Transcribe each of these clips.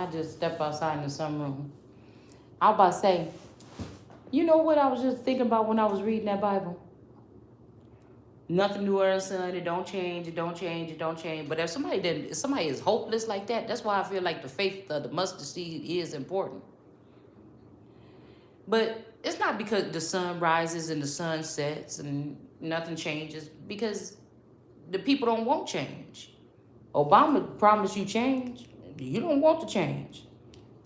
I just step outside in the sunroom. I was about to say, you know what I was just thinking about when I was reading that Bible? Nothing new under the sun. It don't change. It don't change. It don't change. But if somebody is hopeless like that, that's why I feel like the faith of the mustard seed is important. But it's not because the sun rises and the sun sets and nothing changes, because the people don't want change. Obama promised you change. You don't want to change.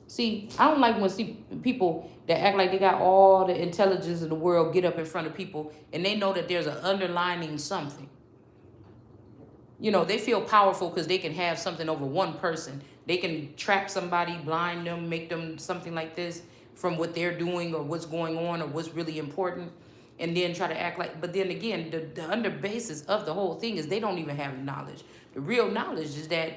See, I don't like when see people that act like they got all the intelligence in the world get up in front of people and they know that there's an underlining something. You know, they feel powerful because they can have something over one person. They can trap somebody, blind them, make them something like this from what they're doing or what's going on or what's really important, and then try to act like. But then again, the under basis of the whole thing is they don't even have knowledge. The real knowledge is that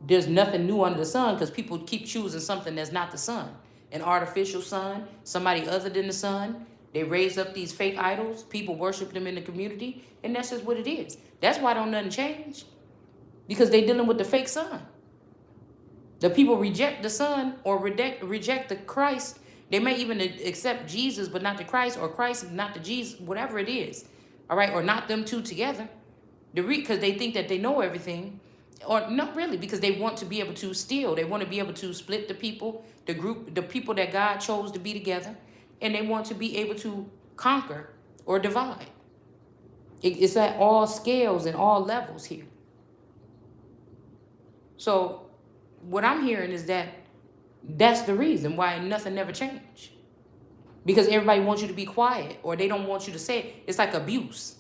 there's nothing new under the sun, because people keep choosing something that's not the sun, an artificial sun, somebody other than the sun. They raise up these fake idols. People worship them in the community, and that's just what it is. That's why don't nothing change, because they dealing with the fake sun. The people reject the sun or reject the Christ. They may even accept Jesus, but not the Christ, or Christ not the Jesus, whatever it is. All right, or not them two together. Because they think that they know everything, or not really, because they want to be able to steal. They want to be able to split the people, the group, the people that God chose to be together, and they want to be able to conquer or divide. It's at all scales and all levels here. So what I'm hearing is that that's the reason why nothing never changed. Because everybody wants you to be quiet, or they don't want you to say it. It's like abuse.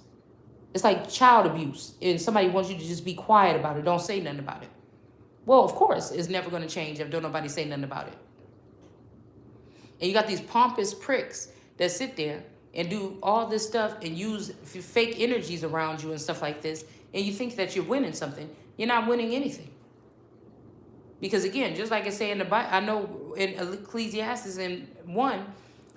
It's like child abuse. And somebody wants you to just be quiet about it. Don't say nothing about it. Well, of course, it's never going to change if don't nobody say nothing about it. And you got these pompous pricks that sit there and do all this stuff and use fake energies around you and stuff like this. And you think that you're winning something. You're not winning anything. Because again, just like I say in the Bible, I know in Ecclesiastes in 1,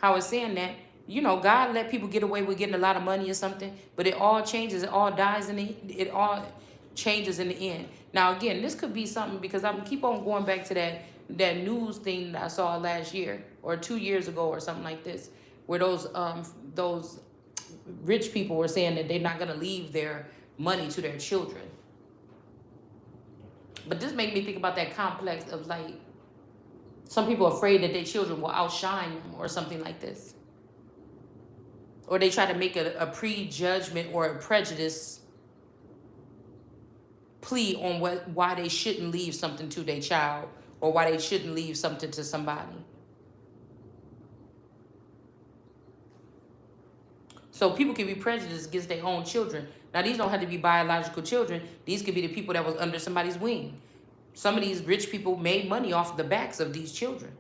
how it's saying that, you know, God let people get away with getting a lot of money or something, but it all changes, it all dies it all changes in the end. Now again, this could be something, because I'm keep on going back to that news thing that I saw last year or 2 years ago or something like this, where those rich people were saying that they're not gonna leave their money to their children. But this made me think about that complex of like, some people are afraid that their children will outshine them or something like this. Or they try to make a prejudgment or a prejudice plea on why they shouldn't leave something to their child, or why they shouldn't leave something to somebody. So people can be prejudiced against their own children. Now, these don't have to be biological children. These could be the people that was under somebody's wing. Some of these rich people made money off the backs of these children.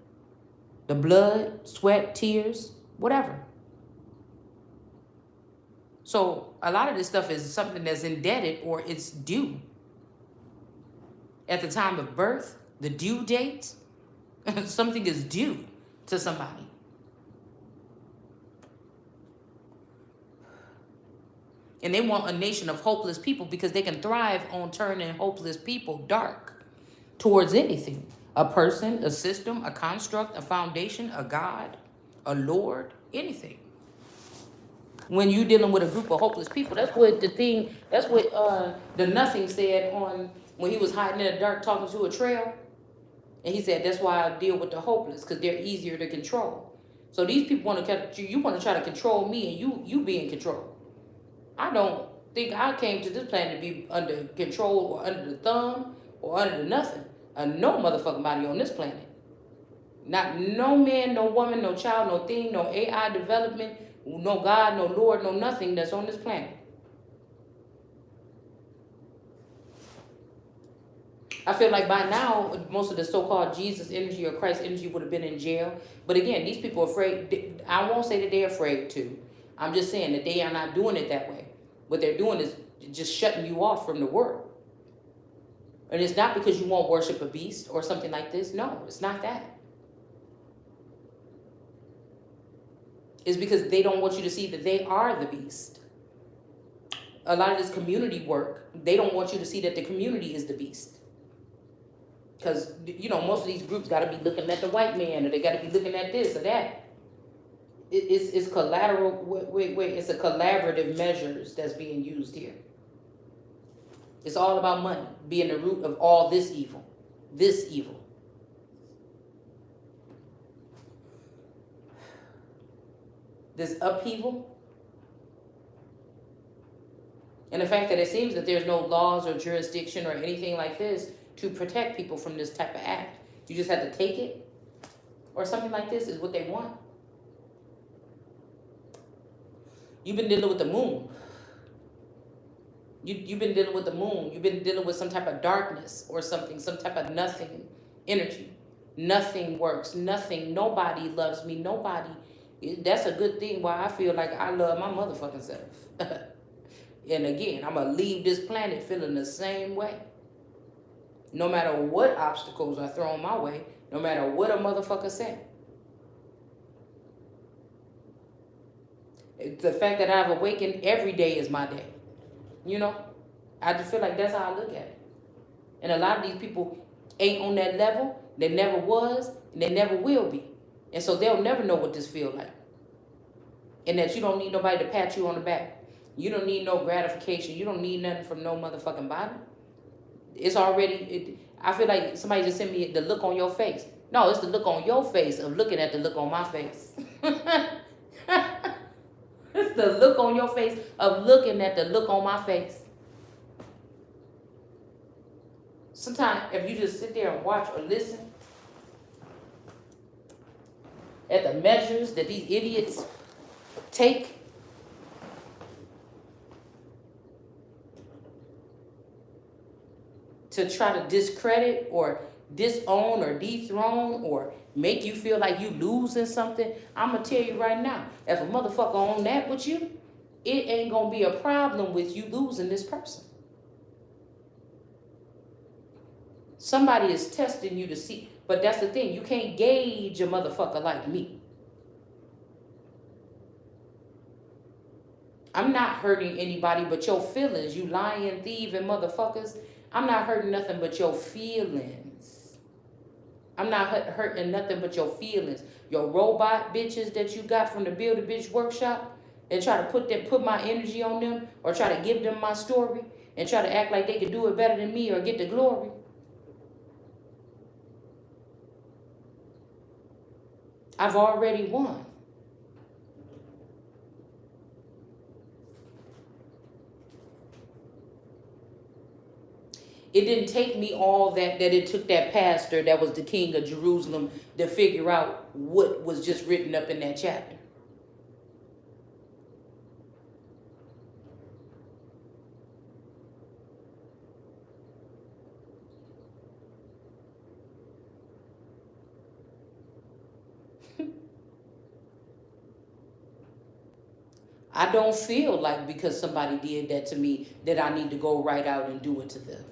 The blood, sweat, tears, whatever. So a lot of this stuff is something that's indebted, or it's due. At the time of birth, the due date, something is due to somebody. And they want a nation of hopeless people, because they can thrive on turning hopeless people dark towards anything. A person, a system, a construct, a foundation, a God, a Lord, anything. When you're dealing with a group of hopeless people, that's what the Nothing said on when he was hiding in the dark talking to a trail. And he said, that's why I deal with the hopeless, because they're easier to control. So these people want to try to control me, and you be in control. I don't think I came to this planet to be under control or under the thumb or under the nothing. No motherfucking body on this planet. Not no man, no woman, no child, no thing, no AI development, no God, no Lord, no nothing that's on this planet. I feel like by now, most of the so-called Jesus energy or Christ energy would have been in jail. But again, these people are afraid. I won't say that they're afraid to. I'm just saying that they are not doing it that way. What they're doing is just shutting you off from the world. And it's not because you won't worship a beast or something like this. No, it's not that. It's because they don't want you to see that they are the beast. A lot of this community work, they don't want you to see that the community is the beast. Because, most of these groups got to be looking at the white man, or they got to be looking at this or that. It's collateral, wait, it's a collaborative measures that's being used here. It's all about money being the root of all this evil. This evil. This upheaval. And the fact that it seems that there's no laws or jurisdiction or anything like this to protect people from this type of act. You just have to take it, or something like this is what they want. You've been dealing with the moon. You've been dealing with the moon. You've been dealing with some type of darkness or something, some type of nothing energy. Nothing works. Nothing. Nobody loves me. Nobody. That's a good thing why I feel like I love my motherfucking self. And again, I'm going to leave this planet feeling the same way. No matter what obstacles are thrown my way, no matter what a motherfucker said. The fact that I've awakened every day is my day. I just feel like that's how I look at it. And a lot of these people ain't on that level. They never was, and they never will be. And so they'll never know what this feels like. And that you don't need nobody to pat you on the back. You don't need no gratification. You don't need nothing from no motherfucking body. It's already, I feel like somebody just sent me the look on your face. No, it's the look on your face of looking at the look on my face. It's the look on your face of looking at the look on my face. Sometimes if you just sit there and watch or listen at the measures that these idiots take, to try to discredit or disown or dethrone or make you feel like you losing something, I'm going to tell you right now, if a motherfucker on that with you, it ain't going to be a problem with you losing this person. Somebody is testing you to see. But that's the thing. You can't gauge a motherfucker like me. I'm not hurting anybody but your feelings, you lying, thieving motherfuckers. I'm not hurting nothing but your feelings. I'm not hurting nothing but your feelings. Your robot bitches that you got from the Build a Bitch workshop and try to put my energy on them or try to give them my story and try to act like they could do it better than me or get the glory. I've already won. It didn't take me all that it took that pastor that was the king of Jerusalem to figure out what was just written up in that chapter. I don't feel like because somebody did that to me that I need to go right out and do it to them.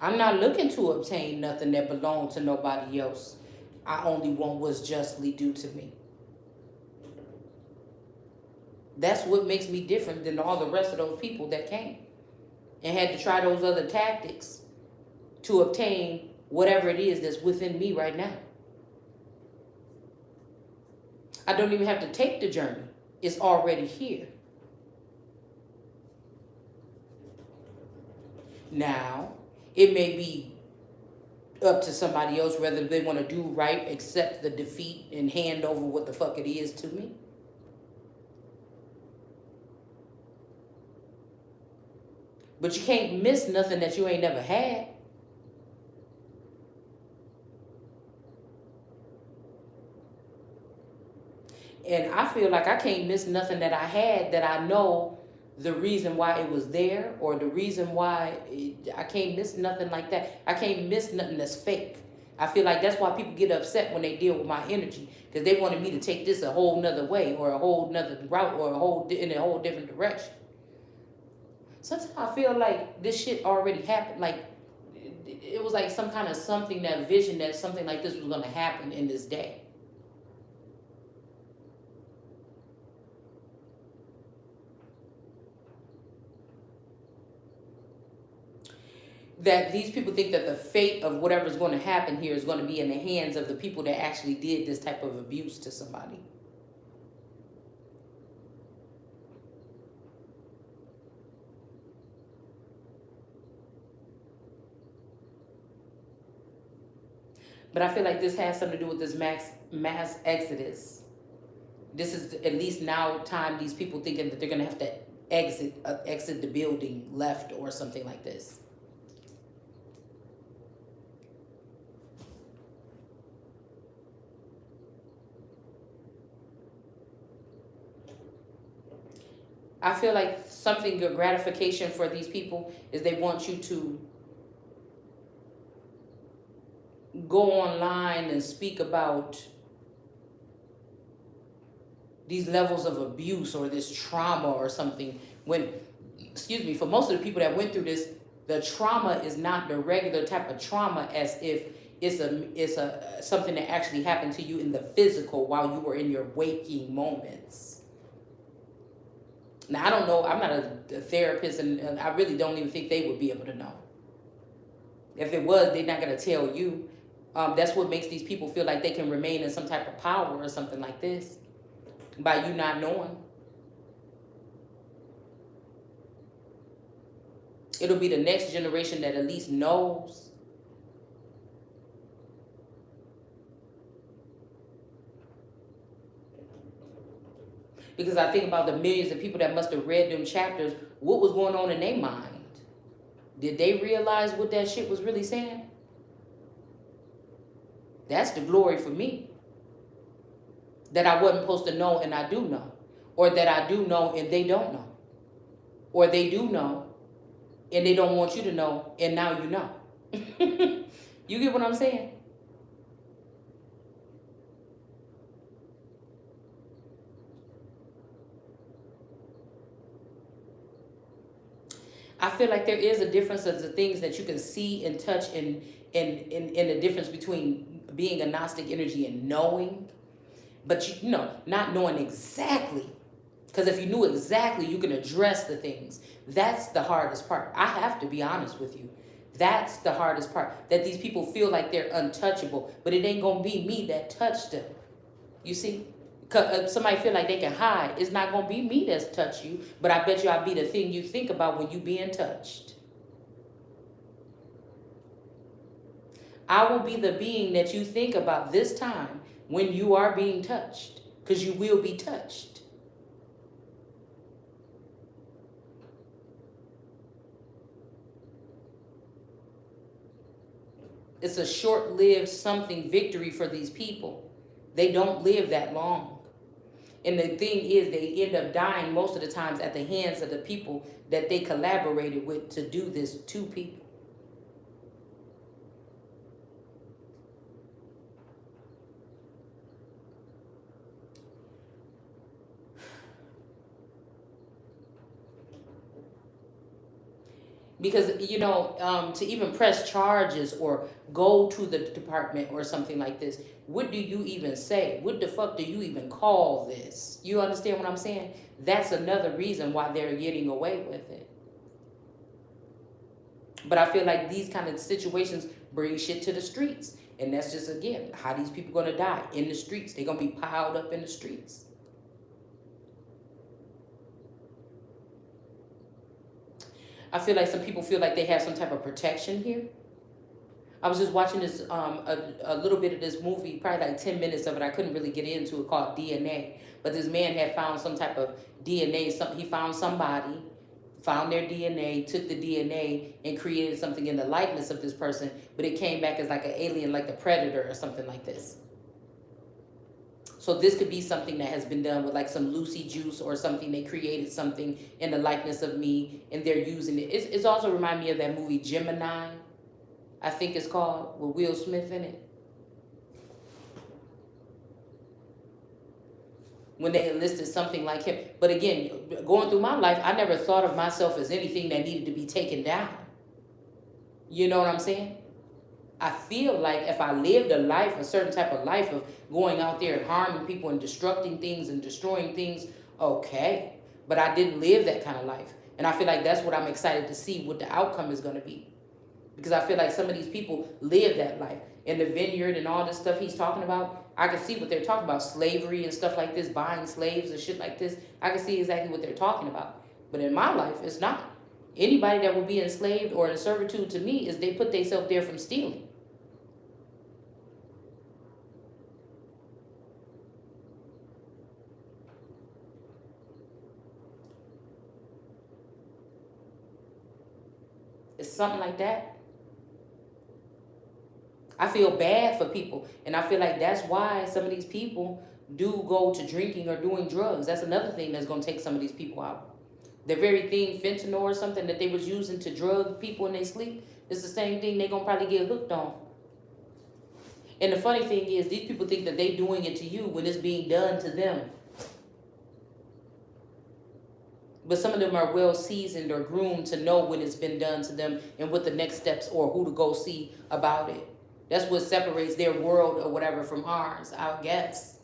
I'm not looking to obtain nothing that belonged to nobody else. I only want what's justly due to me. That's what makes me different than all the rest of those people that came and had to try those other tactics to obtain whatever it is that's within me right now. I don't even have to take the journey. It's already here. Now, it may be up to somebody else whether they want to do right, accept the defeat, and hand over what the fuck it is to me. But you can't miss nothing that you ain't never had. And I feel like I can't miss nothing that I had that I know the reason why it was there or the reason why I can't miss nothing like that. I can't miss nothing that's fake. I feel like that's why people get upset when they deal with my energy because they wanted me to take this a whole nother way or a whole nother route or in a whole different direction. Sometimes I feel like this shit already happened. Like it was like some kind of something, that vision that something like this was going to happen in this day. that these people think that the fate of whatever's going to happen here is going to be in the hands of the people that actually did this type of abuse to somebody. But I feel like this has something to do with this mass exodus. This is at least now time these people thinking that they're going to have to exit the building left or something like this. I feel like something good gratification for these people is they want you to go online and speak about these levels of abuse or this trauma or something when, excuse me, for most of the people that went through this, the trauma is not the regular type of trauma as if it's something that actually happened to you in the physical while you were in your waking moments. Now, I don't know, I'm not a therapist, and I really don't even think they would be able to know. If it was, they're not going to tell you. That's what makes these people feel like they can remain in some type of power or something like this by you not knowing. It'll be the next generation that at least knows. Because I think about the millions of people that must have read them chapters, what was going on in their mind? Did they realize what that shit was really saying? That's the glory for me. That I wasn't supposed to know and I do know. Or that I do know and they don't know. Or they do know and they don't want you to know and now you know. You get what I'm saying? I feel like there is a difference of the things that you can see and touch and the difference between being a Gnostic energy and knowing. But you know, not knowing exactly. Because if you knew exactly, you can address the things. That's the hardest part. I have to be honest with you. That's the hardest part. That these people feel like they're untouchable. But it ain't going to be me that touched them. You see? Somebody feel like they can hide. It's not going to be me that's touched you. But I bet you I'll be the thing you think about when you being touched. I will be the being that you think about this time when you are being touched. Because you will be touched. It's a short-lived something victory for these people. They don't live that long. And the thing is, they end up dying most of the times at the hands of the people that they collaborated with to do this to people. Because, you know, to even press charges or go to the department or something like this, what do you even say? What the fuck do you even call this? You understand what I'm saying? That's another reason why they're getting away with it. But I feel like these kind of situations bring shit to the streets. And that's just, again, how these people going to die in the streets. They're going to be piled up in the streets. I feel like some people feel like they have some type of protection here. I was just watching this, a little bit of this movie, probably like 10 minutes of it. I couldn't really get into it, called DNA. But this man had found some type of DNA. He found somebody, found their DNA, took the DNA and created something in the likeness of this person. But it came back as like an alien, like the Predator or something like this. So this could be something that has been done with like some Lucy juice or something. They created something in the likeness of me and they're using it. It's also remind me of that movie Gemini, I think it's called, with Will Smith in it. When they enlisted something like him. But again, going through my life, I never thought of myself as anything that needed to be taken down. You know what I'm saying? I feel like if I lived a life, a certain type of life of going out there and harming people and destructing things and destroying things, okay. But I didn't live that kind of life. And I feel like that's what I'm excited to see what the outcome is going to be. Because I feel like some of these people live that life. In the vineyard and all this stuff he's talking about, I can see what they're talking about. Slavery and stuff like this, buying slaves and shit like this. I can see exactly what they're talking about. But in my life, it's not. Anybody that will be enslaved or in servitude to me is they put themselves there from stealing. It's something like that. I feel bad for people. And I feel like that's why some of these people do go to drinking or doing drugs. That's another thing that's going to take some of these people out. The very thing, fentanyl or something that they was using to drug people in their sleep, is the same thing they're going to probably get hooked on. And the funny thing is, these people think that they doing it to you when it's being done to them. But some of them are well seasoned or groomed to know when it's been done to them and what the next steps or who to go see about it. That's what separates their world or whatever from ours, I guess.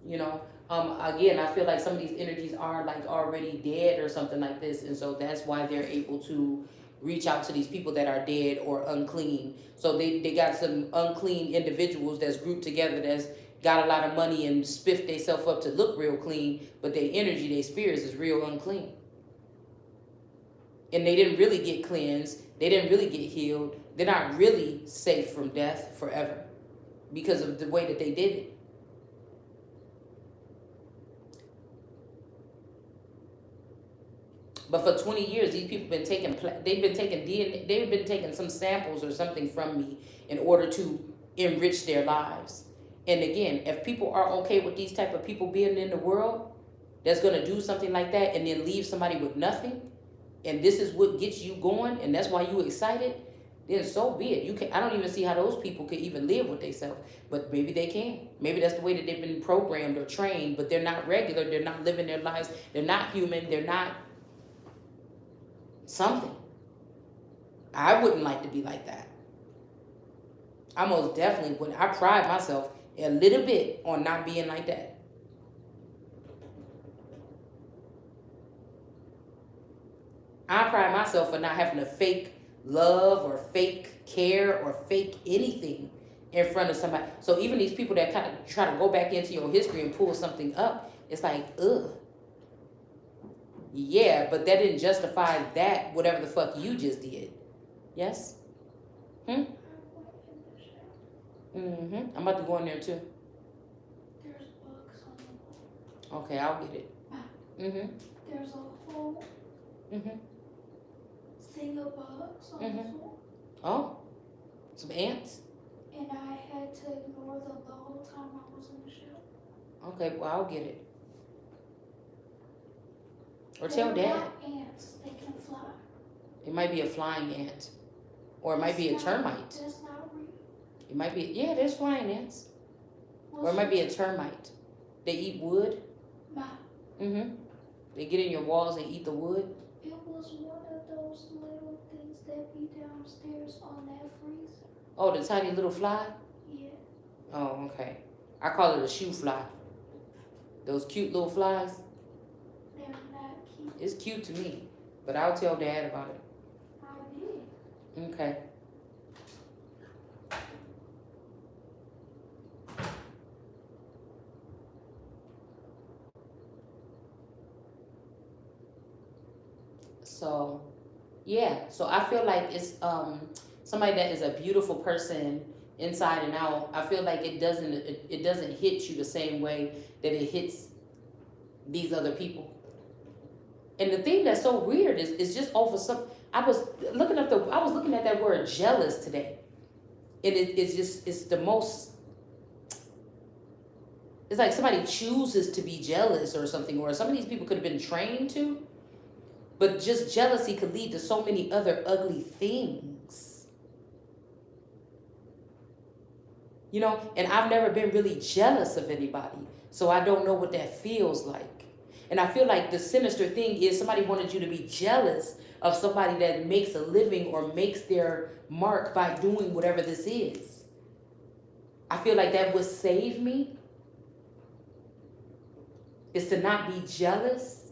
You know, again, I feel like some of these energies are like already dead or something like this. And so that's why they're able to reach out to these people that are dead or unclean. So they got some unclean individuals that's grouped together that's got a lot of money and spiffed themselves up to look real clean, but their energy, their spirits is real unclean. And they didn't really get cleansed. They didn't really get healed. They're not really safe from death forever because of the way that they did it. But for 20 years, these people they've been taking DNA, they've been taking some samples or something from me in order to enrich their lives. And again, if people are okay with these type of people being in the world, that's going to do something like that and then leave somebody with nothing, and this is what gets you going, and that's why you excited, then so be it. You can. I don't even see how those people can even live with themselves, but maybe they can. Maybe that's the way that they've been programmed or trained, but they're not regular. They're not living their lives. They're not human. They're not something. I wouldn't like to be like that. I most definitely wouldn't. I pride myself a little bit on not being like that. I pride myself for not having to fake love or fake care or fake anything in front of somebody. So even these people that kind of try to go back into your history and pull something up, it's like, ugh. Yeah, but that didn't justify that, whatever the fuck you just did. Yes? Hmm? Mm-hmm. I'm about to go in there too. There's bugs on the wall. Okay, I'll get it. Mm-hmm. There's a whole thing of bugs on the floor. Oh, some ants? And I had to ignore them the whole time I was in the show. Okay, well, I'll get it. Or They're tell Dad. not ants. They can fly. It might be a flying ant. Or it might be a termite. That's not real. It might be, yeah, there's flying ants. Or it might be a termite. They eat wood. Ma. They get in your walls and eat the wood. It was one of those little things that be downstairs on that freezer. Oh, the tiny little fly? Yeah. Oh, okay. I call it a shoe fly. Those cute little flies. They're not cute. It's cute to me, but I'll tell Dad about it. I did. Okay. So, yeah. So I feel like it's somebody that is a beautiful person inside and out. I feel like it doesn't hit you the same way that it hits these other people. And the thing that's so weird is just over some. I was looking at that word jealous today, and it's the most. It's like somebody chooses to be jealous or something, or some of these people could have been trained to, but just jealousy could lead to so many other ugly things. You know, and I've never been really jealous of anybody, so I don't know what that feels like. And I feel like the sinister thing is somebody wanted you to be jealous of somebody that makes a living or makes their mark by doing whatever this is. I feel like that would save me, is to not be jealous.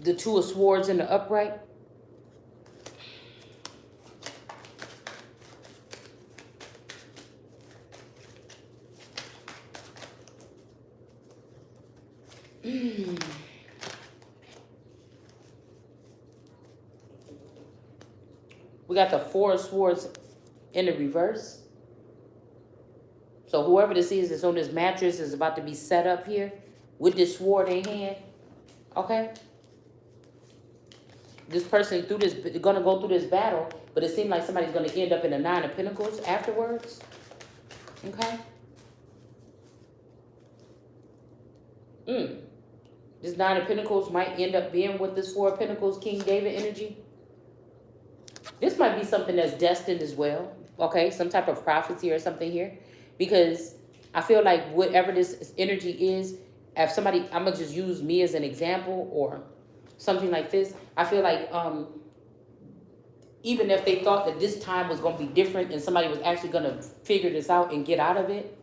The Two of Swords in the upright. We got the Four of Swords in the reverse. So whoever this is that's on this mattress is about to be set up here with this sword in hand. Okay? This person through this gonna go through this battle, but it seems like somebody's gonna end up in the Nine of Pentacles afterwards. Okay? This Nine of Pentacles might end up being with this Four of Pentacles, King David energy. This might be something that's destined as well. Okay? Some type of prophecy or something here. Because I feel like whatever this energy is, if somebody, I'm gonna just use me as an example or something like this. I feel like even if they thought that this time was gonna be different and somebody was actually gonna figure this out and get out of it,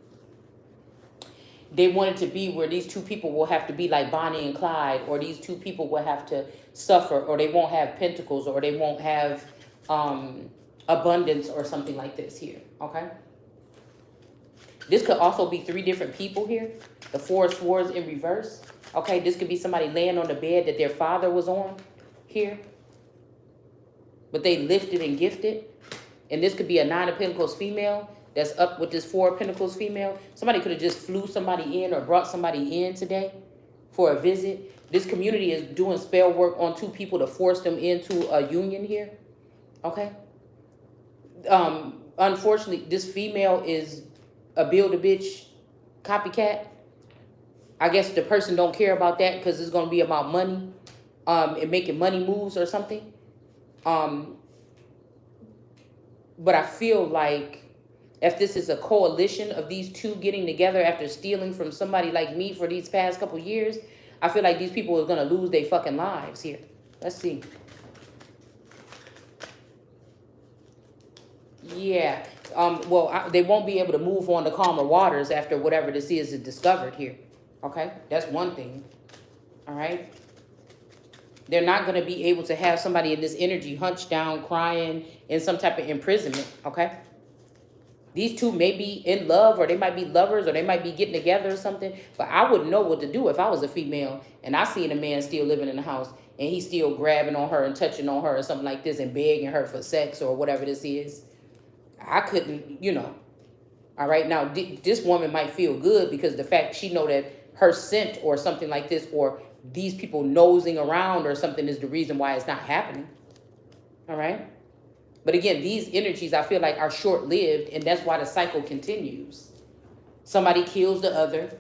they wanted to be where these two people will have to be like Bonnie and Clyde, or these two people will have to suffer, or they won't have pentacles, or they won't have abundance or something like this here. Okay? This could also be three different people here. The Four of Swords in reverse. Okay, this could be somebody laying on the bed that their father was on here. But they lifted and gifted. And this could be a Nine of Pentacles female that's up with this Four of Pentacles female. Somebody could have just flew somebody in or brought somebody in today for a visit. This community is doing spell work on two people to force them into a union here. Okay? Unfortunately, this female is a Build-A-Bitch copycat. I guess the person don't care about that because it's going to be about money and making money moves or something. But I feel like if this is a coalition of these two getting together after stealing from somebody like me for these past couple years, I feel like these people are going to lose their fucking lives here. Let's see. Yeah. Well, they won't be able to move on to calmer waters after whatever this is discovered here. Okay? That's one thing. All right? They're not going to be able to have somebody in this energy hunched down, crying, in some type of imprisonment. Okay? These two may be in love, or they might be lovers, or they might be getting together or something. But I wouldn't know what to do if I was a female and I seen a man still living in the house and he's still grabbing on her and touching on her or something like this and begging her for sex or whatever this is. I couldn't, All right, now this woman might feel good because the fact she know that her scent or something like this, or these people nosing around or something, is the reason why it's not happening. All right, but again, these energies I feel like are short-lived, and that's why the cycle continues. Somebody kills the other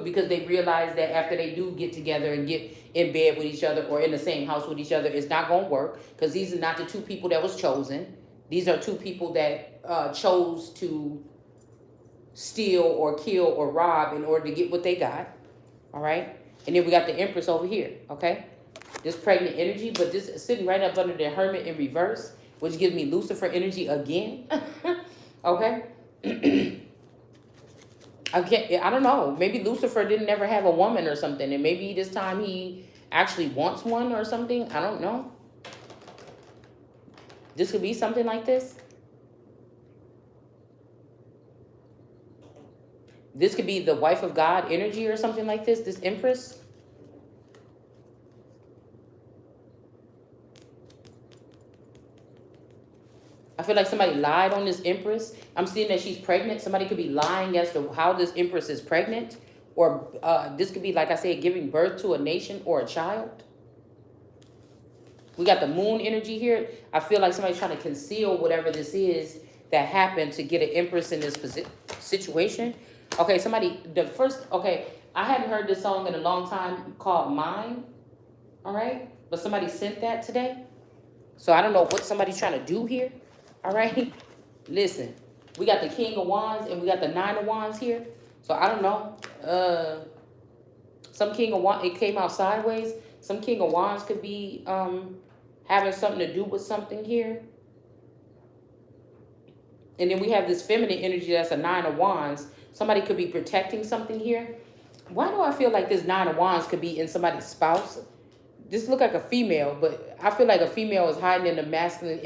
because they realize that after they do get together and get in bed with each other or in the same house with each other, it's not going to work because these are not the two people that was chosen. These are two people that chose to steal or kill or rob in order to get what they got. All right. And then we got the Empress over here. Okay. This pregnant energy, but this is sitting right up under the Hermit in reverse, which gives me Lucifer energy again. Okay. I don't know. Maybe Lucifer didn't ever have a woman or something. And maybe this time he actually wants one or something. I don't know. This could be something like this. This could be the wife of God energy or something like this. This Empress. I feel like somebody lied on this Empress. I'm seeing that she's pregnant. Somebody could be lying as to how this Empress is pregnant. Or this could be, like I said, giving birth to a nation or a child. We got the Moon energy here. I feel like somebody's trying to conceal whatever this is that happened to get an Empress in this situation. Okay, I hadn't heard this song in a long time called Mine. All right? But somebody sent that today. So I don't know what somebody's trying to do here. All right? Listen, we got the King of Wands and we got the Nine of Wands here. So I don't know. Some King of Wands, it came out sideways. Some King of Wands could be having something to do with something here. And then we have this feminine energy that's a Nine of Wands. Somebody could be protecting something here. Why do I feel like this Nine of Wands could be in somebody's spouse? This look like a female, but I feel like a female is hiding in the masculine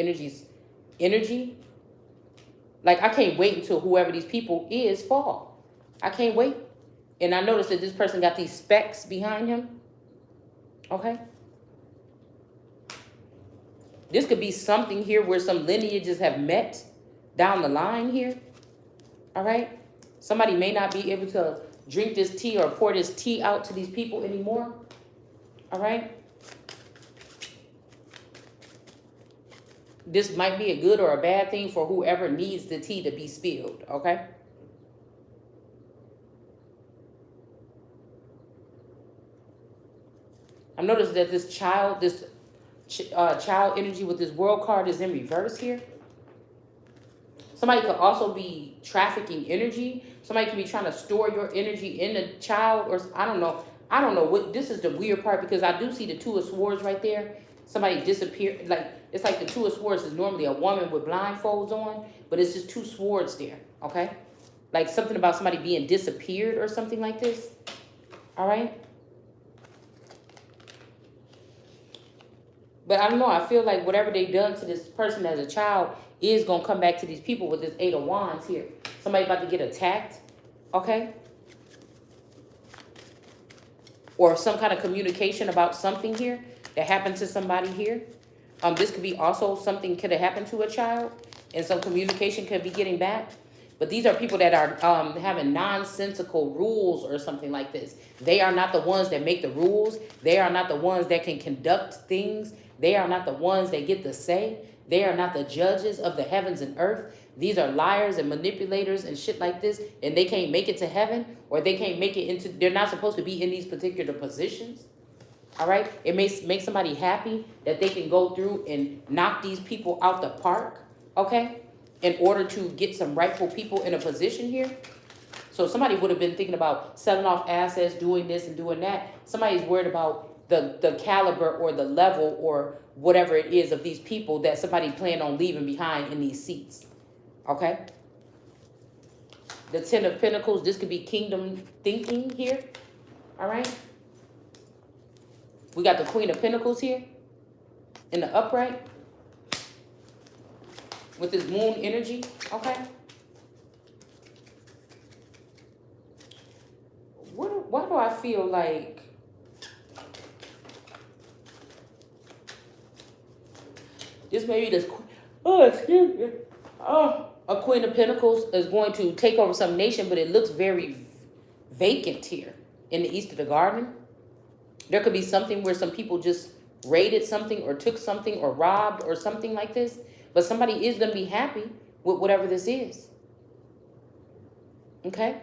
energy. Like, I can't wait until whoever these people is fall. I can't wait. And I noticed that this person got these specks behind him. Okay. This could be something here where some lineages have met. down the line here. All right. Somebody may not be able to drink this tea or pour this tea out to these people anymore. All right. This might be a good or a bad thing for whoever needs the tea to be spilled. Okay. I've noticed that this child energy with this world card is in reverse here. Somebody could also be trafficking energy. Somebody could be trying to store your energy in a child, or I don't know. I don't know what, this is the weird part, because I do see the Two of Swords right there. Somebody disappeared. Like, it's like the Two of Swords is normally a woman with blindfolds on, but it's just two swords there, okay? Like something about somebody being disappeared or something like this, all right? But I don't know, I feel like whatever they done to this person as a child is going to come back to these people with this Eight of Wands here. Somebody about to get attacked, okay? Or some kind of communication about something here that happened to somebody here. This could be also something could have happened to a child, and some communication could be getting back. But these are people that are having nonsensical rules or something like this. They are not the ones that make the rules. They are not the ones that can conduct things. They are not the ones that get the say. They are not the judges of the heavens and earth. These are liars and manipulators and shit like this, and they can't make it to heaven, or they can't make it into, they're not supposed to be in these particular positions. All right? It may make somebody happy that they can go through and knock these people out the park, okay, in order to get some rightful people in a position here. So somebody would have been thinking about selling off assets, doing this and doing that. Somebody's worried about the caliber or the level or whatever it is of these people that somebody planned on leaving behind in these seats. Okay? The Ten of Pentacles, this could be kingdom thinking here. All right? We got the Queen of Pentacles here in the upright with this moon energy. Okay? Why do I feel like this may be this, excuse me. A Queen of Pentacles is going to take over some nation, but it looks very vacant here in the east of the garden. There could be something where some people just raided something or took something or robbed or something like this, but somebody is going to be happy with whatever this is. Okay?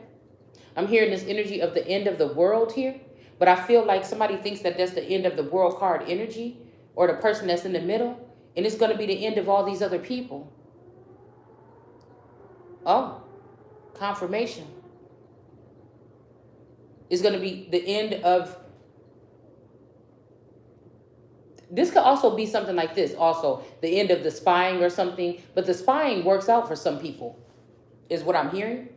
I'm hearing this energy of the end of the world here, but I feel like somebody thinks that that's the end of the world card energy, or the person that's in the middle, and it's going to be the end of all these other people. Oh, confirmation. It's going to be the end of... This could also be something like this, also. The end of the spying or something, but the spying works out for some people, is what I'm hearing.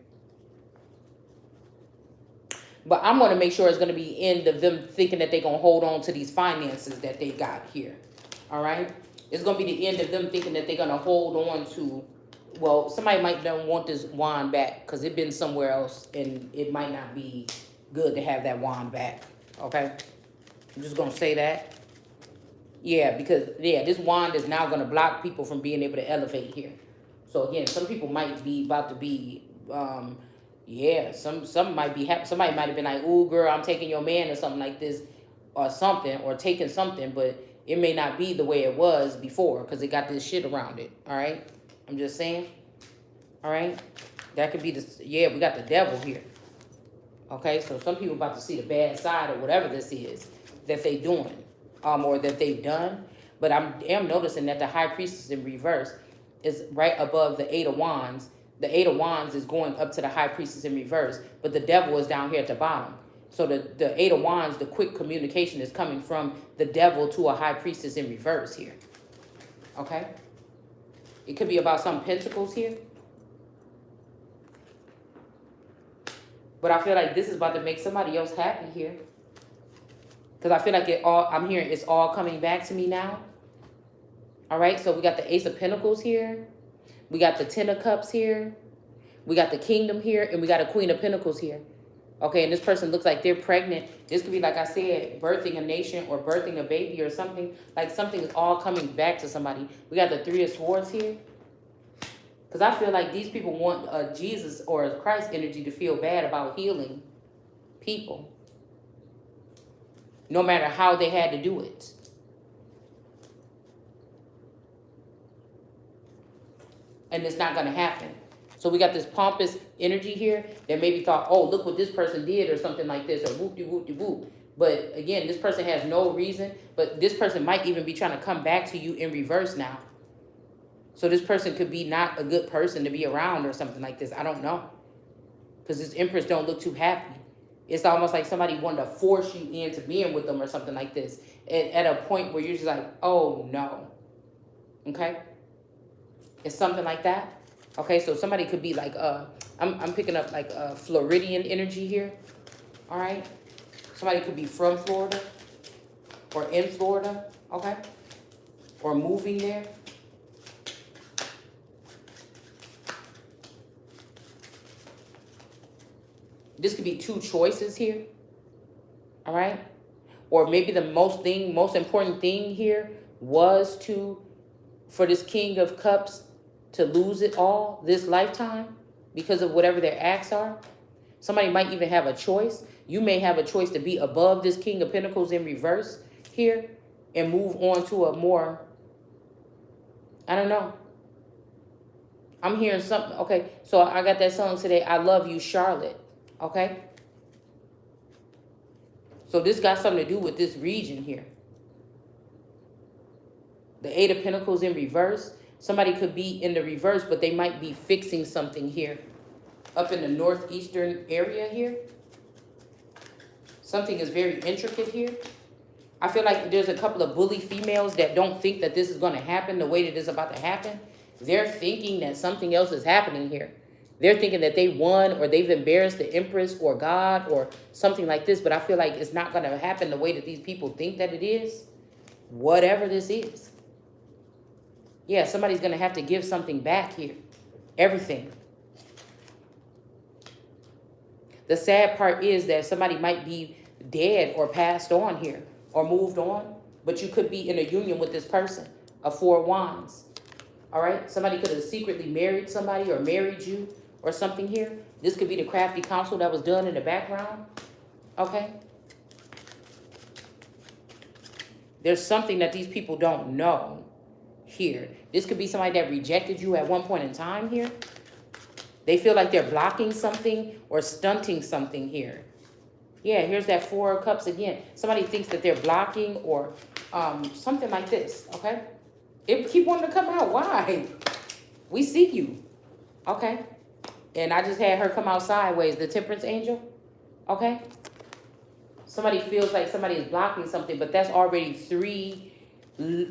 But I'm going to make sure it's going to be the end of them thinking that they're going to hold on to these finances that they got here. All right? It's going to be the end of them thinking that they're going to hold on to... Well, somebody might not want this wand back because it's been somewhere else, and it might not be good to have that wand back. Okay? I'm just going to say that. Yeah, because, yeah, this wand is now going to block people from being able to elevate here. So, again, some people might be about to be... yeah, some might be happy. Somebody might have been like, "Ooh, girl, I'm taking your man," or something like this, or something, or taking something, but it may not be the way it was before because it got this shit around it. All right, I'm just saying. All right, that could be the... Yeah, we got the devil here. Okay, so some people about to see the bad side of whatever this is that they doing, or that they've done. But I am noticing that the High Priestess in reverse is right above the Eight of Wands. The Eight of Wands is going up to the High Priestess in reverse, but the devil is down here at the bottom. So the Eight of Wands, the quick communication is coming from the devil to a High Priestess in reverse here. Okay? It could be about some pentacles here. But I feel like this is about to make somebody else happy here. Because I feel like I'm hearing it's all coming back to me now. All right, so we got the Ace of Pentacles here. We got the Ten of Cups here. We got the Kingdom here. And we got a Queen of Pentacles here. Okay, and this person looks like they're pregnant. This could be, like I said, birthing a nation or birthing a baby or something. Like something is all coming back to somebody. We got the Three of Swords here. Because I feel like these people want Jesus or Christ energy to feel bad about healing people, no matter how they had to do it. And it's not going to happen. So we got this pompous energy here that maybe thought, oh, look what this person did or something like this, or whoop-de-whoop-de-whoop. But again, this person has no reason, but this person might even be trying to come back to you in reverse now. So this person could be not a good person to be around or something like this. I don't know. Because this Empress don't look too happy. It's almost like somebody wanted to force you into being with them or something like this. At a point where you're just like, oh no. Okay? It's something like that. Okay, so somebody could be like, I'm picking up like Floridian energy here. All right? Somebody could be from Florida or in Florida. Okay? Or moving there. This could be two choices here. All right? Or maybe the most important thing here was for this King of Cups to lose it all this lifetime because of whatever their acts are. Somebody might even have a choice. You may have a choice to be above this King of Pentacles in reverse here and move on to a more, I don't know. I'm hearing something. Okay, so I got that song today, I Love You, Charlotte. Okay? So this got something to do with this region here. The Eight of Pentacles in reverse. Somebody could be in the reverse, but they might be fixing something here. Up in the northeastern area here. Something is very intricate here. I feel like there's a couple of bully females that don't think that this is going to happen the way that it's about to happen. They're thinking that something else is happening here. They're thinking that they won or they've embarrassed the Empress or God or something like this. But I feel like it's not going to happen the way that these people think that it is. Whatever this is. Yeah, somebody's going to have to give something back here. Everything. The sad part is that somebody might be dead or passed on here or moved on. But you could be in a union with this person. A Four of Wands. All right? Somebody could have secretly married somebody or married you or something here. This could be the crafty counsel that was done in the background. Okay? There's something that these people don't know here. This could be somebody that rejected you at one point in time here. They feel like they're blocking something or stunting something here. Yeah, here's that Four of Cups again. Somebody thinks that they're blocking or something like this, okay? It keep wanting to come out. Why? We see you, okay? And I just had her come out sideways, the Temperance Angel, okay? Somebody feels like somebody is blocking something, but that's already 3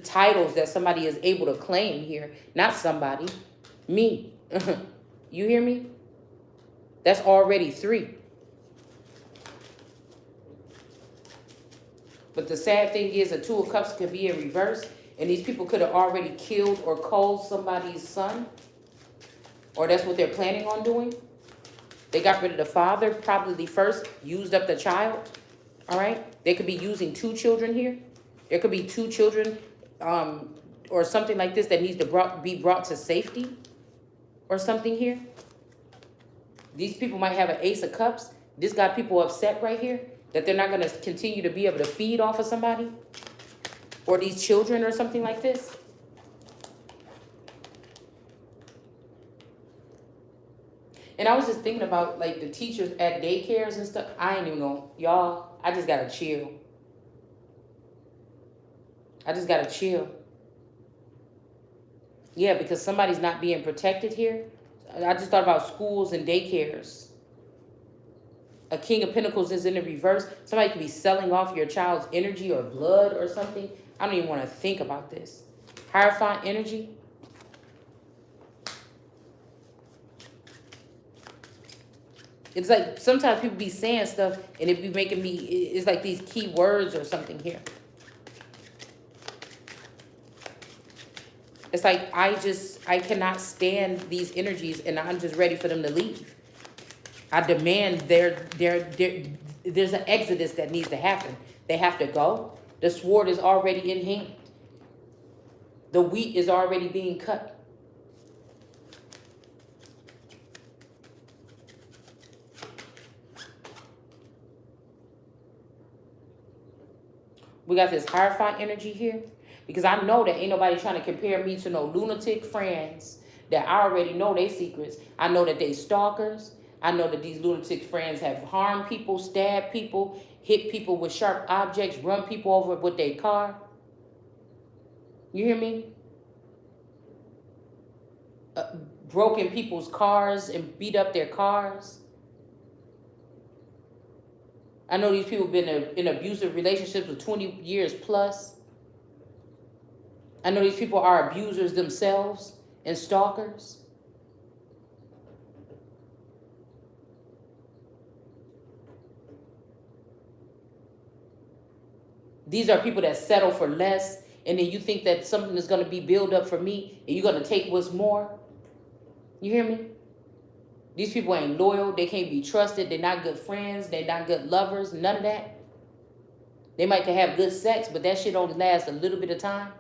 titles that somebody is able to claim here. Not somebody, me. You hear me? That's already 3. But the sad thing is a Two of Cups could be in reverse, and these people could have already killed or culled somebody's son, or that's what they're planning on doing. They got rid of the father, probably first, used up the child, all right? They could be using 2 children here. There could be 2 children or something like this that needs to be brought to safety or something here. These people might have an Ace of Cups. This got people upset right here that they're not going to continue to be able to feed off of somebody or these children or something like this. And I was just thinking about like the teachers at daycares and stuff. I ain't even gonna, y'all, I just gotta chill. I just gotta chill. Yeah, because somebody's not being protected here. I just thought about schools and daycares. A King of Pentacles is in the reverse. Somebody could be selling off your child's energy or blood or something. I don't even want to think about this. Hierophant energy. It's like sometimes people be saying stuff and it be making me, it's like these key words or something here. It's like I cannot stand these energies and I'm just ready for them to leave. I demand there's an exodus that needs to happen. They have to go. The sword is already in hand. The wheat is already being cut. We got this Hierophant energy here. Because I know that ain't nobody trying to compare me to no lunatic friends that I already know their secrets. I know that they stalkers. I know that these lunatic friends have harmed people, stabbed people, hit people with sharp objects, run people over with their car. You hear me? Broken people's cars and beat up their cars. I know these people have been in abusive relationships for 20 years plus. I know these people are abusers themselves and stalkers. These are people that settle for less, and then you think that something is going to be built up for me, and you're going to take what's more. You hear me? These people ain't loyal. They can't be trusted. They're not good friends. They're not good lovers. None of that. They might have good sex, but that shit only lasts a little bit of time.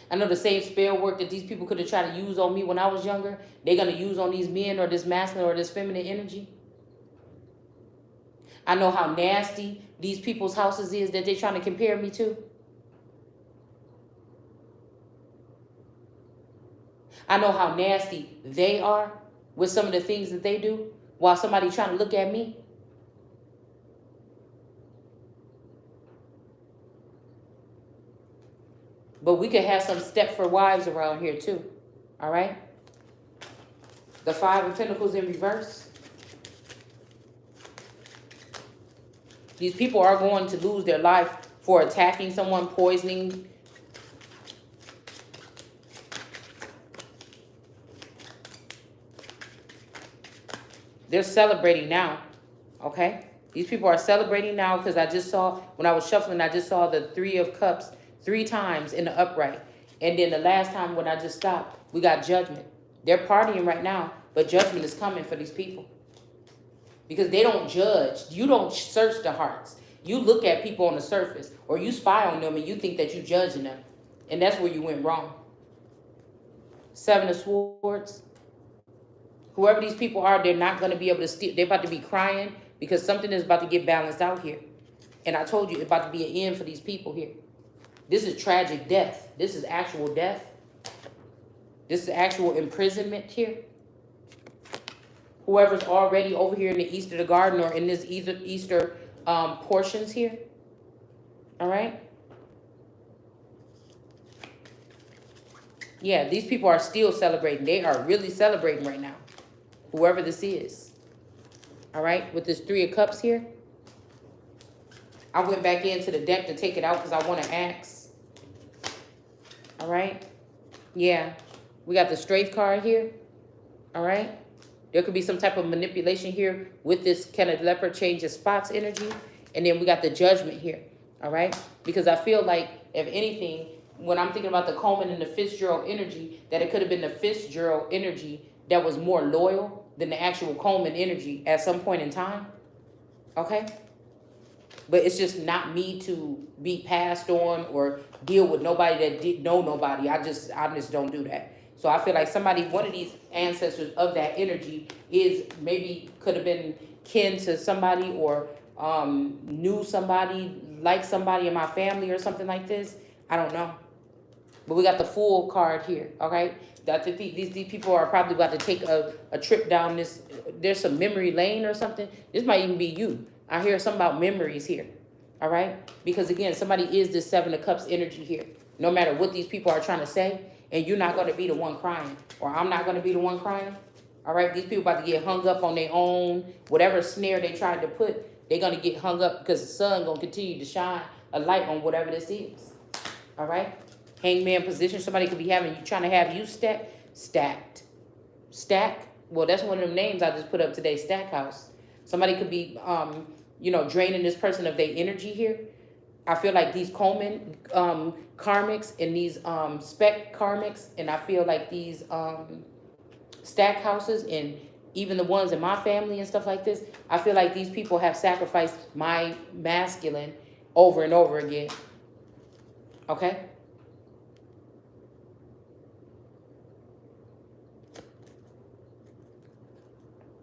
I know the same spell work that these people could have tried to use on me when I was younger, they're going to use on these men or this masculine or this feminine energy. I know how nasty these people's houses is that they're trying to compare me to. I know how nasty they are with some of the things that they do while somebody trying to look at me. But we could have some Stepford wives around here too. All right? The Five of Pentacles in reverse. These people are going to lose their life for attacking someone, poisoning. They're celebrating now, okay? These people are celebrating now because I just saw, when I was shuffling, I just saw the Three of Cups 3 times in the upright. And then the last time when I just stopped, we got Judgment. They're partying right now, but judgment is coming for these people. Because they don't judge. You don't search the hearts. You look at people on the surface, or you spy on them and you think that you're judging them. And that's where you went wrong. 7 of Swords. Whoever these people are, they're not going to be able to steal. They're about to be crying because something is about to get balanced out here. And I told you, it's about to be an end for these people here. This is tragic death. This is actual death. This is actual imprisonment here. Whoever's already over here in the east of the garden or in this Easter portions here. All right. Yeah, these people are still celebrating. They are really celebrating right now. Whoever this is. All right. With this 3 of Cups here. I went back into the deck to take it out because I want to ask. All right. Yeah. We got the Strength card here. All right. There could be some type of manipulation here with this kind of leopard change of spots energy. And then we got the Judgment here. All right. Because I feel like, if anything, when I'm thinking about the Coleman and the Fitzgerald energy, that it could have been the Fitzgerald energy that was more loyal than the actual Coleman energy at some point in time. Okay. But it's just not me to be passed on or deal with nobody that didn't know nobody. I just don't do that. So I feel like somebody, one of these ancestors of that energy is maybe could have been kin to somebody or knew somebody, like somebody in my family or something like this. I don't know. But we got the Fool card here, okay? These people are probably about to take a trip down this, there's some memory lane or something. This might even be you. I hear something about memories here, all right? Because again, somebody is this 7 of Cups energy here. No matter what these people are trying to say, and you're not going to be the one crying, or I'm not going to be the one crying, all right? These people about to get hung up on their own, whatever snare they tried to put, they're going to get hung up because the sun going to continue to shine a light on whatever this is, all right? Hangman position, somebody could be having you, trying to have you stacked. Well, that's one of them names I just put up today, Stackhouse. Somebody could be, draining this person of their energy here. I feel like these Coleman karmics and these spec karmics, and I feel like these stack houses and even the ones in my family and stuff like this, I feel like these people have sacrificed my masculine over and over again. Okay?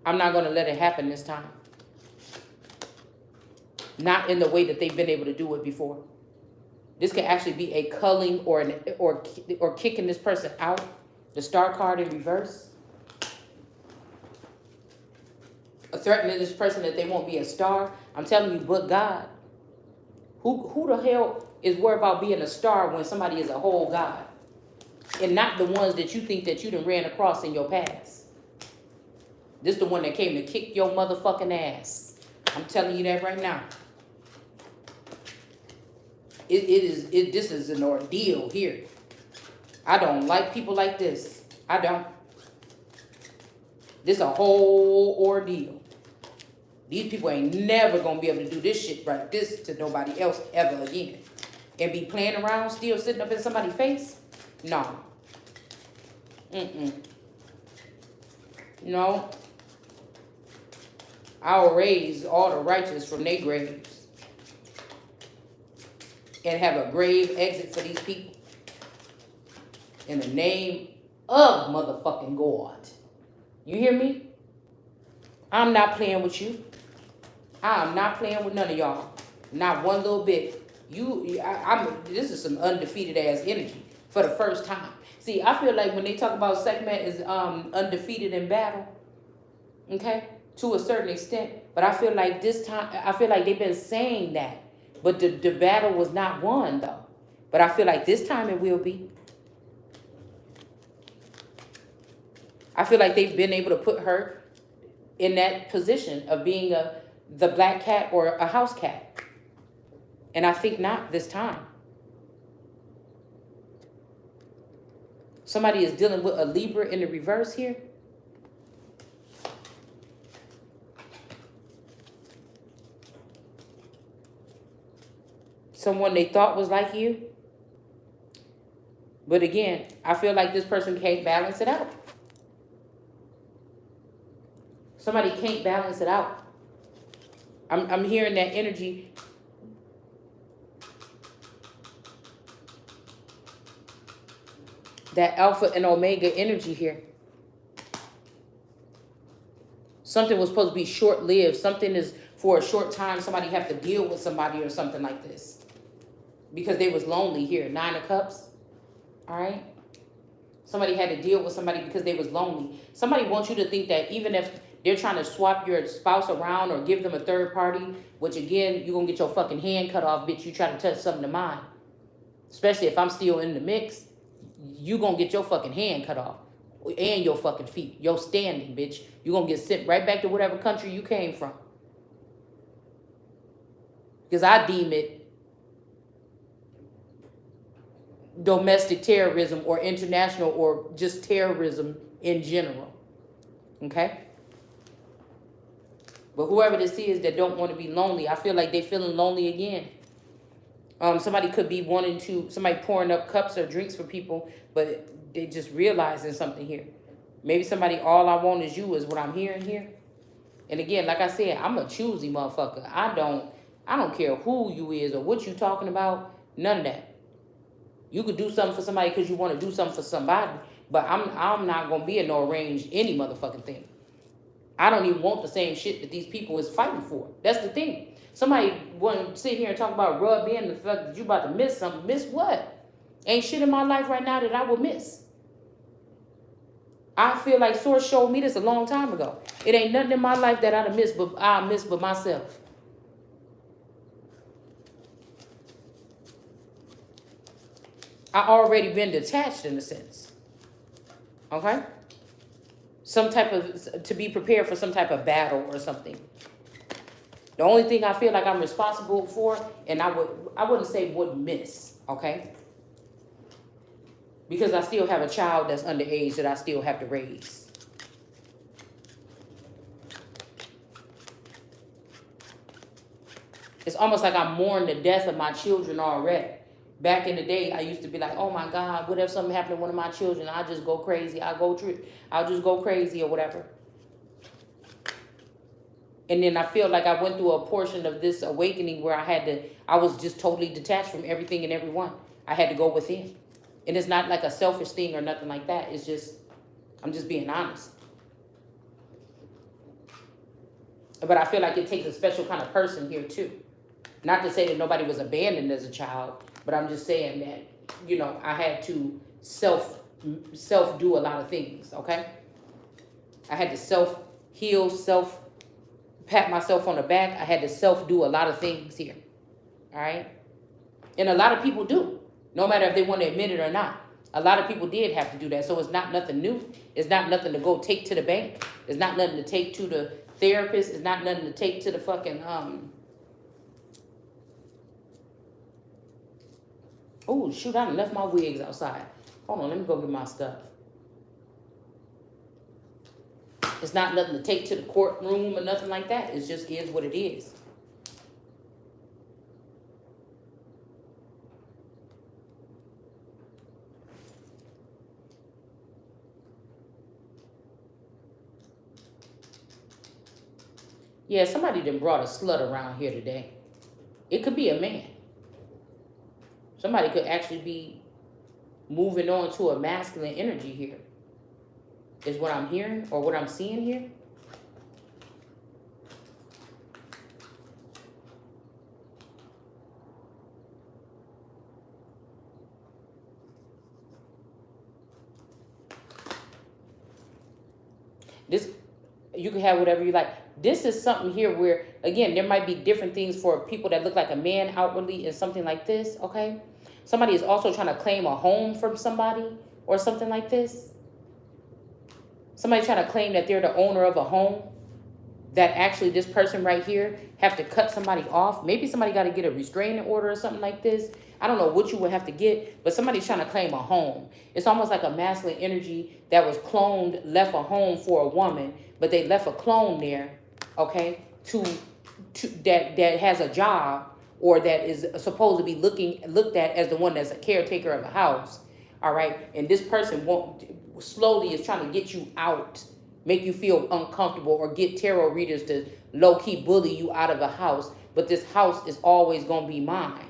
I'm not going to let it happen this time. not in the way that they've been able to do it before. This can actually be a culling or kicking this person out. The star card in reverse. Threatening this person that they won't be a star. I'm telling you, but God. Who the hell is worried about being a star when somebody is a whole God? And not the ones that you think that you done ran across in your past. This the one that came to kick your motherfucking ass. I'm telling you that right now. This is an ordeal here. I don't like people like this. I don't. This a whole ordeal. These people ain't never gonna be able to do this shit like this to nobody else ever again. And be playing around still sitting up in somebody's face? No. No. I'll raise all the righteous from their graves. And have a grave exit for these people. In the name of motherfucking God. You hear me? I'm not playing with you. I'm not playing with none of y'all. Not one little bit. This is some undefeated ass energy for the first time. See, I feel like when they talk about segment is undefeated in battle, okay, to a certain extent. But I feel like this time, I feel like they've been saying that, but the battle was not won though. But I feel like this time it will be. I feel like they've been able to put her in that position of being the black cat or a house cat. And I think not this time. Somebody is dealing with a Libra in the reverse here. Someone they thought was like you. But again, I feel like this person can't balance it out. Somebody can't balance it out. I'm hearing that energy. That alpha and omega energy here. Something was supposed to be short-lived. Something is for a short time. Somebody have to deal with somebody or something like this. Because they was lonely here. 9 of Cups. All right. Somebody had to deal with somebody because they was lonely. Somebody wants you to think that even if they're trying to swap your spouse around or give them a third party, which again, you're going to get your fucking hand cut off, bitch. You try to touch something of mine. Especially if I'm still in the mix. You gonna get your fucking hand cut off. And your fucking feet. Your standing, bitch. You gonna get sent right back to whatever country you came from. Because I deem it domestic terrorism or international or just terrorism in general. Okay? But whoever this is that don't want to be lonely, I feel like they feeling lonely again. Somebody could be somebody pouring up cups or drinks for people, but they just realizing something here. Maybe somebody, all I want is you is what I'm hearing here. And again, like I said, I'm a choosy motherfucker. I don't care who you is or what you talking about. None of that. You could do something for somebody because you want to do something for somebody, but I'm not going to be in no arrange any motherfucking thing. I don't even want the same shit that these people is fighting for. That's the thing. Somebody want to sit here and talk about rub in the fact that you about to miss something. Miss what? Ain't shit in my life right now that I would miss. I feel like Source showed me this a long time ago. It ain't nothing in my life that I'd miss but myself. I already been detached in a sense. Okay? To be prepared for some type of battle or something. The only thing I feel like I'm responsible for, and I wouldn't say would miss, okay? Because I still have a child that's underage that I still have to raise. It's almost like I'm mourning the death of my children already. Back in the day, I used to be like, oh my God, what if something happened to one of my children? I'll just go crazy. I'll just go crazy or whatever. And then I feel like I went through a portion of this awakening where I was just totally detached from everything and everyone. I had to go within. And it's not like a selfish thing or nothing like that. It's just, I'm just being honest. But I feel like it takes a special kind of person here too. Not to say that nobody was abandoned as a child, but I'm just saying that, you know, I had to self do a lot of things, okay? I had to self heal, self pat myself on the back. I had to self do a lot of things here. All right? And a lot of people do, no matter if they want to admit it or not. A lot of people did have to do that. So it's not nothing new. It's not nothing to go take to the bank. It's not nothing to take to the therapist. It's not nothing to take to the fucking oh shoot, I done left my wigs outside. Hold on, let me go get my stuff. It's not nothing to take to the courtroom or nothing like that. It just is what it is. Yeah, somebody done brought a slut around here today. It could be a man. Somebody could actually be moving on to a masculine energy here. Is what I'm hearing or what I'm seeing here. This, you can have whatever you like. This is something here where, again, there might be different things for people that look like a man outwardly and something like this, okay? Somebody is also trying to claim a home from somebody or something like this. Somebody trying to claim that they're the owner of a home, that actually this person right here have to cut somebody off. Maybe somebody got to get a restraining order or something like this. I don't know what you would have to get, but somebody's trying to claim a home. It's almost like a masculine energy that was cloned, left a home for a woman, but they left a clone there, okay, to that has a job or that is supposed to be looked at as the one that's a caretaker of a house, all right? And this person slowly is trying to get you out, make you feel uncomfortable, or get tarot readers to low-key bully you out of a house, but this house is always going to be mine.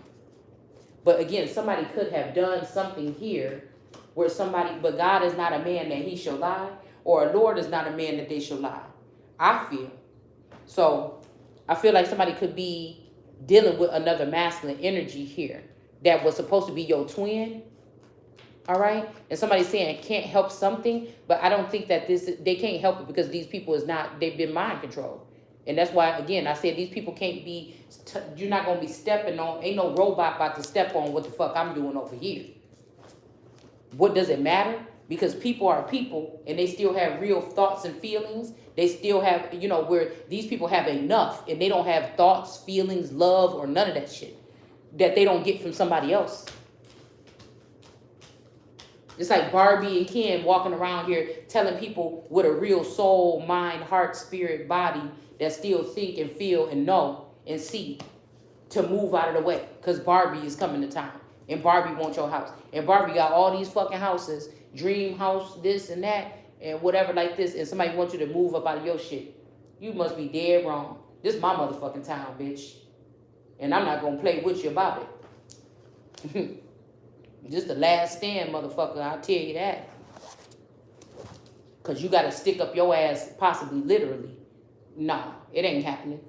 But again, somebody could have done something here where somebody, but God is not a man that he shall lie, or a Lord is not a man that they shall lie. I feel. So I feel like somebody could be dealing with another masculine energy here that was supposed to be your twin. All right. And somebody's saying can't help something, but I don't think that they can't help it because these people they've been mind controlled. And that's why, again, I said these people can't be, you're not going to be stepping on, ain't no robot about to step on what the fuck I'm doing over here. What does it matter? Because people are people and they still have real thoughts and feelings. They still have, you know, where these people have enough and they don't have thoughts, feelings, love, or none of that shit that they don't get from somebody else. It's like Barbie and Ken walking around here telling people with a real soul, mind, heart, spirit, body that still think and feel and know and see to move out of the way because Barbie is coming to town and Barbie wants your house. And Barbie got all these fucking houses, dream house, this and that, and whatever like this, and somebody wants you to move up out of your shit. You must be dead wrong. This is my motherfucking town, bitch. And I'm not going to play with you about it. This the last stand, motherfucker, I'll tell you that. Because you got to stick up your ass, possibly literally. No, it ain't happening.